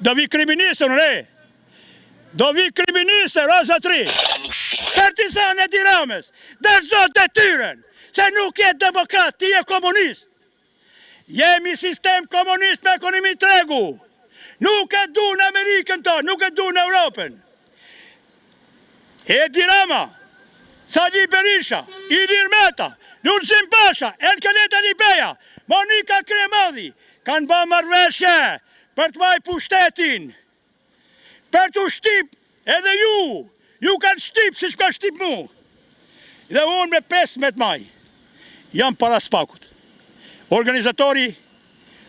do vi kriministër, re. Do vi kriministër, ose 3. Partizan e Tiranës, dërzon të tyren, se nuk je demokrat, ti je komunist. Jemi sistem komunist me ekonomi tregu. Nuk e du në Amerikën ta, nuk e du në Europën. Edi Rama, Sali Berisha, Ilir Meta, Lulzim Pasha, Elkaleta Libeja, Monika Kremadi, kanë bë marrëveshje për të maj pushtetin, për të shtip edhe ju kanë shtip si shka shtip mu. Dhe unë me 15 maj, jam para Spakut, organizatori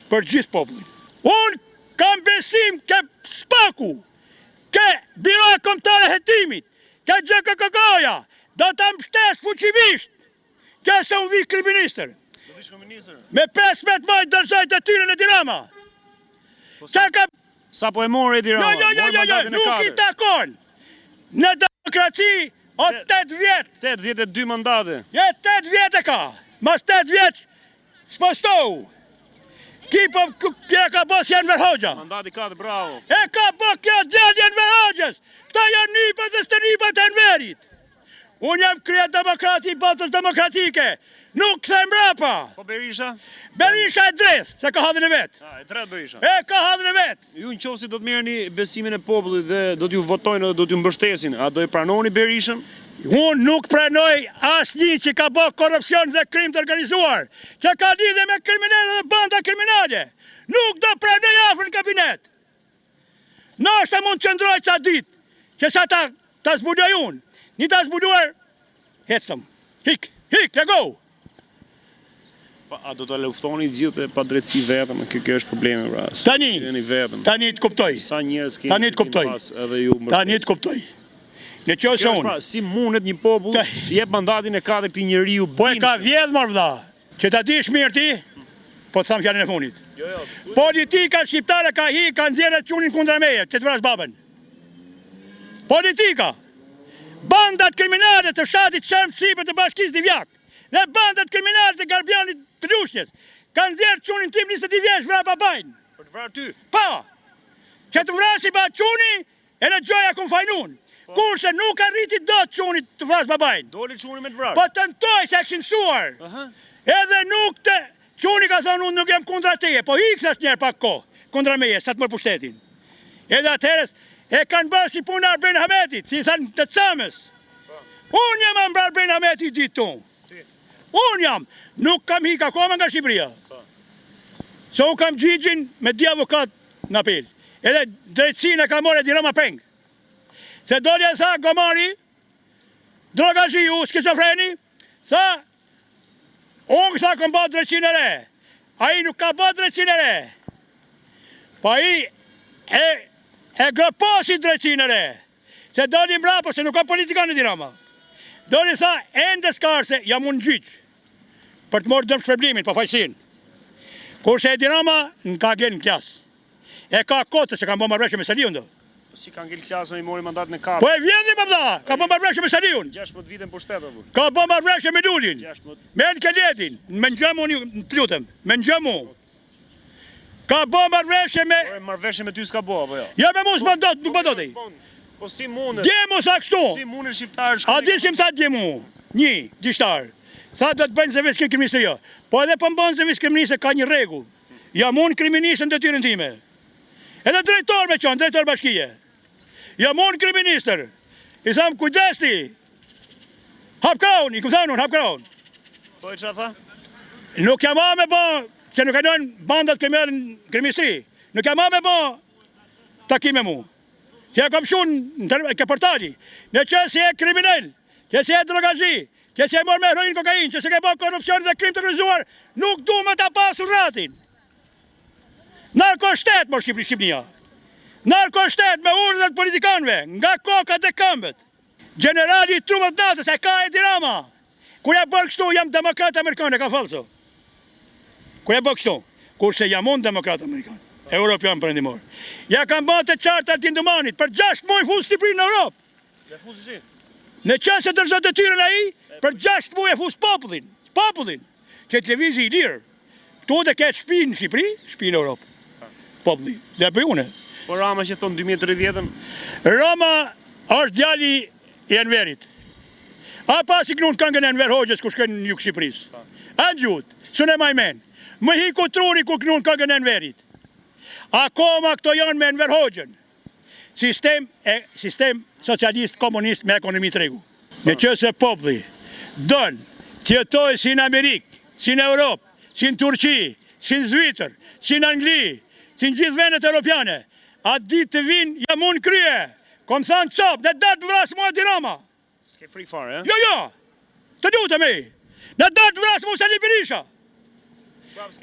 për gjithë popullin. Unë kam besim ke Spaku, ke Biro Kombëtare e Hetimit, ke GKK-ja, do të mbështes fuqimisht, ke se unë vi kriministër. Me 15 maj dërzoj të tyre në Tirama. Sa po e morë e Tirama? Jo, nuk i takon. Në demokraci o 8 vjetë. 82 mandate. 8 vjetë e ka. Mas 8 vjetë s'postohu. Ki po kje ka bo si Enver Hoxha. Mandati ka të bravo. E ka bo kjo djali Enver Hoxhës. Këta janë njipët dhe stënipët e Enverit. Unë jam krye demokrati i botës demokratike. Nuk këthe mrapa. Po Berisha? Berisha e dreth, se ka hadhën e vetë. E tret Berisha. E ka hadhën e vetë. Ju në qofë si do të merrni besimin e popullit dhe do t'ju votojnë dhe do t'ju mbështesin, a do e pranoni Berishën? Unë nuk pranoj asnjë që ka bë korrupsion dhe krim të organizuar, që ka lidhje me kriminalë dhe banda kriminale. Nuk do pranoj afër në kabinet. Nështë mund të qëndroj ca ditë, që sa ta zbudoj unë. Një ta zbuduar, hecëm. Hik, le go! A do të luftoni gjithë pa drejtësi vetëm, kjo është problemi, pra. Tani të kuptoj. Sa njerëz Tani të kuptoj. Tani të kuptoj. Në që është unë. Si mundet një popull të jep mandatin e 4 këtij njeriu? Po e ka vjedh marrë vlla. Që ta dish mirë ti, po të tham fjalën e fundit. Politika shqiptare ka nxjerrë çunin kundra meje, që të vras babën. Politika. Bandat kriminale të fshatit Shemb Sipër të Bashkisë Divjak dhe bandat kriminale të Garbianit të Lushnjës kanë nxjerrë çunin tim 20 vjeç vra babajn. Për të vrarë ty? Po. Që të vrasi ba çuni e në gjoja kun fajnun. Kurse nuk arriti dot çuni të vras babajn. Doli çuni me të vrarë. Po tentoj se kishin mësuar. Edhe nuk të çuni ka thënë unë nuk jam kundra teje, po iksash njerë pak kohë kundra meje sa të mor pushtetin. Edhe atëherës e kanë bërë si punë Arben Hametit, si thënë të Camës. Unë jam ambra Arben Hametit ditu. Unë jam, nuk kam hik akoma nga Shqipëria. Se unë kam Gjigjin me di avokat në apel. Edhe drejtësinë e ka morë Edi Rama peng. Se dolje tha Gomari, drogazhiu, skizofreni, tha, unë kësa kom bërë drejtësinë e re. A i nuk ka bërë drejtësinë e re. Pa i e gëposi drejtësinë e re. Se doli mbrapa, se nuk ka politika në Edi Rama. Doli tha, ende s'karse, jam unë gjyq. Për të morë dëmë shpërblimin, pa fajsin. Kurse Edi Rama në ka gjenë në klasë. E ka kote se ka më marrëshë me Saliun do. Si ka ngellë klasë me i mori mandat në 4? Po e vjedhi më dha, ka më marrëshë me Saliun. 16 vite në pushtet, apo? Ka më marrëshë me Lulin. Me Elkaletin, me në gjëmu një të lutem, me në gjëmu. Ka më marrëshë me... Marrëshë me ty s'ka bo, apo jo? Ja me mu s'ma do, nuk më do t'i. Po si mundet? Djemu sa kështu. Si mundet shqiptarë A di si më tha djemu, një, gjishtar. Tha do të bëjnë zëvis këtë kriministër jo. Po edhe për bënë zëvis kriministër ka një rregull. Jam unë kriministën të tyrën time. Edhe drejtor me qonë, drejtor bashkije. Jam unë kriministër. I thamë kujdesti. Hap kraun, i këmë thanë unë, hap kraun. Po e që tha? Nuk jam a me bo, që nuk e dojnë bandat kriministri. Nuk jam a me bo takime mu. Që e kam shunë në ke portali. Në që si e kriminell, që si e drogazhi, që si e mor me heroin kokain, që si ke bo korupcion dhe krim të organizuar, nuk du me ta pasur ratin. Narkoshtet, mor Shqipnia. Narkoshtet me urë dhe të politikanve, nga kokat dhe këmbët. Generali i trupët natës, e ka Edi Rama. Kur e bërë kështu, jam demokrat amerikan, e ka falso. Kur e bërë kështu, kurse jam unë demokrat amerikan, Europian përëndimor. Ja kam bërë të qartë Altin Dumanit, për 6 muaj fusë Shqipërinë në Europë. Dhe fusë shi? Në qënë se dërzot të tyren a i, për 6 muaj e fusë popullin, që televizi i lirë. Këtu dhe ketë shpi në Shqipëri, shpi në Europë. Populli, dhe për une. Po Rama që thonë 2030-ën, Rama është djali i Enverit. A pasi kënun këngën Enver Hoxhës ku shkën në jug Shqipëris. A gjutë, së ne majmen. Më hiku truri ku kënun këngën Enverit. Akoma këto janë me Enver Hoxhën. Sistem socialist, komunist me ekonomi tregu. Në që se populli dënë tjetoj si në Amerikë, si në Europë, si në Turqi, si në Zvicër, si në Angli, si në gjithë vendet europiane, atë ditë të vinë jam unë krye, kom thanë copë, dhe datë vrasë mua di Rama. s'ke frikë fare, e? Jo, të duhet e me. Në datë vrasë mu Sali Berisha,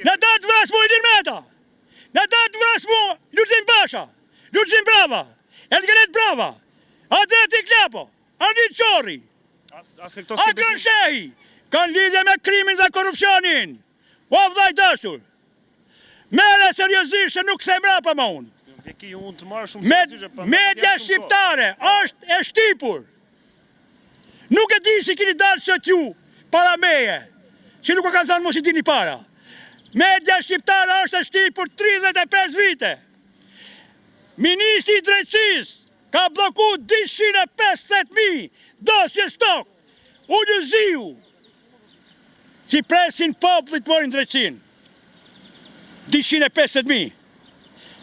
në datë vrasë mu Ilir Meta, në datë vrasë mu Lulzim Basha, Lulzim Brava, Elgenet Brava, Adreti Klapo, Arnit Qorri, As ke këto s'ke Akron Shehi, kanë lidhje me krimin dhe korupcionin. O vllai dashur, mere seriozisht se nuk se mrapa ma unë. Veki unë të marrë shumë seriozisht. Media shqiptare është e shtipur. Nuk e di si kini dalë sot ju para meje, që nuk e kanë thënë mos i dini para. Media shqiptare është e shtipur 35 vite. Ministri i Drejtësisë ka bloku 250.000 dosje stok. Ulëziu, si presin popullit morin drejtësin. 250.000.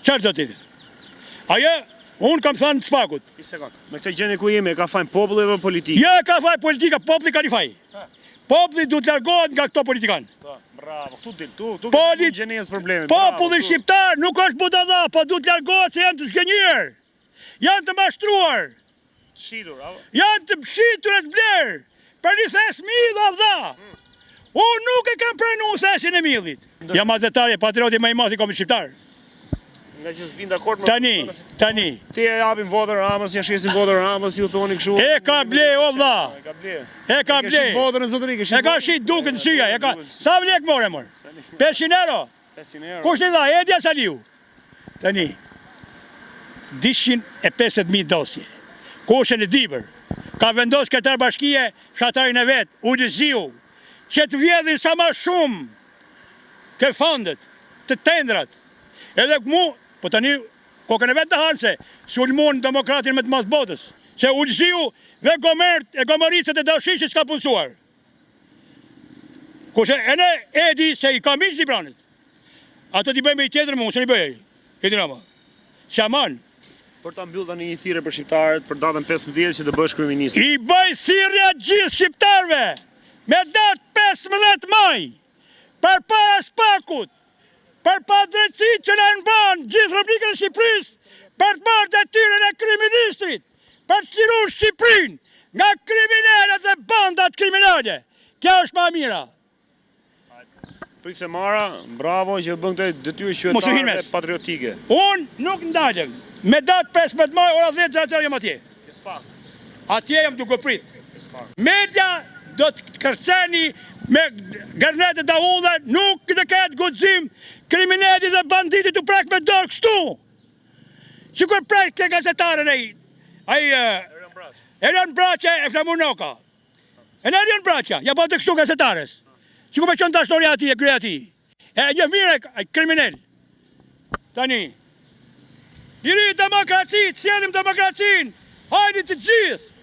Qarë do t'i? Ajo, unë kam thënë të spakut. Një sekund, me këtë gjendje ku jemi, e ka fajnë populli dhe politikë? Jo ka faj politika, populli ka një faj. Populli du të largohet nga këto politikanë. Bravo, tu ke gjenjes problemin. Populli shqiptar nuk është budalla, po du të largohet se janë të zgënjër. Janë të mashtruar. Shitur, janë të pshitur e të blerë. Për një ses mila vda. Unë nuk e kam pranu sesin e millit. Jam adetarje, patrioti më i madh i kombit shqiptar. Nga që s'bin dakord më... Tani. Ti e japin votën Ramës, ja shesin votën Ramës, ju thoni kështu. E ka ble, o vlla. E ka ble. Ke votën e zotëri, E ka shit duke në syja, e ka. Sa vlek more mor? 500 euro. 500 euro. Kush i dha? Edja Saliu. Tani. 250.000 dosje. Kushën e Dibër. Ka vendos Kretar Bashkie, fshatarin e vet, Ulëziu, që të vjedhin sa ma shumë ke fondet, të tendrat. Edhe mu, po tani, kokën e vetë të hanë se, sulmon demokratin me të mas botës. Se Ulëziu ve gomert e gomoricët e dashishit s'ka punësuar. Kushe, e ne edi se i ka miq Libranit. Ato t'i bëjmë i tjetër mu, se n'i bëjë. Edi Rama. Shaman. Për ta mbyllë tani një thirrje për shqiptarët për datën 15 që të bësh kryeminist. I bëj thirrja gjithë shqiptarëve me datë 15 maj, për para spakut, për pa drejtësi që në nëmban gjithë Republikën e Shqipërisë, për të marrë detyrën e kryeministrit, për të liruar Shqipërinë nga kriminalet dhe bandat kriminale. Kjo është ma mira. Prit se Mara, bravo që bën këtë detyrë qytetare dhe patriotike. Unë nuk ndalem. Me datë 15 maj, ora 10 atër jam atje. Atje jam duke prit. Media do të kërceni me gërnet e dahullë, nuk të ketë guxim kriminali dhe banditi të prek me dorë kështu. Që kur prek ke gazetarën Erion Braqa e Flamur Noka. E në Erion Braqa, ja po të kështu gazetarës. Që ku me qënë dashtori ati e krye ati. E një mire kriminal. Tani. Liri demokracit, sjellim demokracin, hajde të gjithë.